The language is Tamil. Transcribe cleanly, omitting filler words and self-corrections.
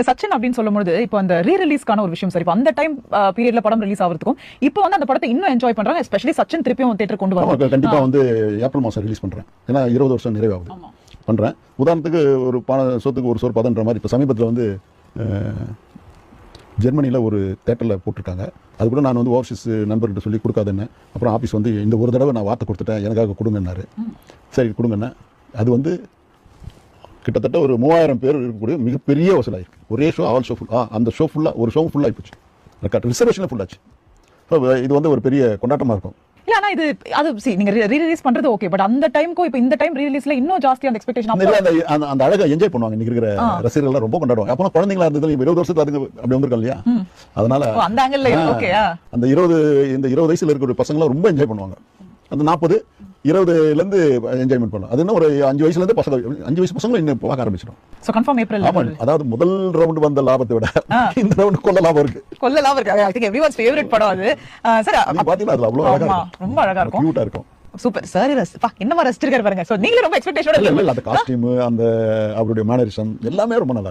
சச்சின் அப்படின்னு சொல்லும்போது இப்போ அந்த ரீ ரிலீஸ்க்கான ஒரு விஷயம் சார். இப்போ அந்த டைம் பீரியட்ல படம் ரிலீஸ் ஆகிறதுக்கும் இப்போ வந்து அந்த படத்தை இன்னும் என்ஜாய் பண்றாங்க. எஸ்பெஷலி சச்சின் திருப்பியும் தியேட்டர் கொண்டு வராங்க. கண்டிப்பா வந்து ஏப்ரல் மாசம் ரிலீஸ் பண்றேன். ஏன்னா 20 வருஷம் நிறைவாகுது பண்றேன். உதாரணத்துக்கு ஒரு சொத்துக்கு ஒரு சோறு பதன்ற மாதிரி இப்போ சமீபத்தில் வந்து ஜெர்மனியில் ஒரு தேட்டரில் போட்டிருக்காங்க. அது கூட நான் வந்து ஓவர்சீஸ் நண்பர்கிட்ட சொல்லி கொடுக்காதுன்னு, அப்புறம் ஆஃபீஸ் வந்து இந்த ஒரு தடவை நான் வார்த்தை கொடுத்துட்டேன், எனக்காக கொடுங்கன்னாரு. சரி கொடுங்கண்ணே. அது வந்து கிட்டத்தட்ட ஒரு 3000 பேர் இருக்கக்கூடிய மிகப்பெரிய வசூலாயிருக்கு. ஒரே ஷோ, ஆல் ஷோ ஃபுல். அந்த ஷோ ஃபுல்லாக ஒரு ஷோ ஃபுல்லாக போச்சு. ரிசர்வேஷனில் ஃபுல்லாச்சு. இது வந்து ஒரு பெரிய கொண்டாட்டமாக இருக்கும். இல்ல ஆனா இது அது நீங்க ரீ ரிலீஸ் பண்றது ஓகே, பட் அந்த டைம்க்கு இப்போ இந்த டைம் ரீ ரிலீஸ்ல இன்னும் ஜாஸ்தி அந்த எக்ஸ்பெக்டேஷன் அந்த அழகை என்ஜாய் பண்ணுவாங்க. இன்னைக்கு இருக்கிற ரசிகர்கள் ரொம்ப கொண்டாடுவாங்க. அப்போ குழந்தைங்களா இருந்தது 20 வருஷத்துல அதுங்க அப்படி வந்திருக்கோம் இல்லையா? அதனால அந்த ஆங்கிள் ஓகே. அந்த 20 வயசுல இருக்கிற பசங்க ரொம்ப என்ஜாய் பண்ணுவாங்க. அந்த 40 20ல இருந்து என்ஜாய்மெண்ட் பண்ணலாம். அது இன்னும் ஒரு 5 வயசுல இருந்து 5 வயசு பசங்க இன்னும் பார்க்க ஆரம்பிச்சிடும். So confirm April. அதாவது முதல் ரவுண்ட் வந்த லாபத்தை விட இந்த ரவுண்ட் கொள்ள லாபம் இருக்கு. கொள்ள லாபம் இருக்கு. ஐ திங்க் எவரிவன்ஸ் ஃபேவரட் படம் அது. சார் பாத்தீங்களா? அது அவ்வளவு அழகா இருக்கும். ரொம்ப அழகா இருக்கும். கியூட்டா இருக்கும். Super sir. என்னமா ரசிச்சிருக்காரு பாருங்க. சோ நீங்களே ரொம்ப எக்ஸ்பெக்டேஷனோட இல்ல அந்த காஸ்டியூம், அந்த அவருடைய மேனரிசம் எல்லாமே ரொம்ப நல்லா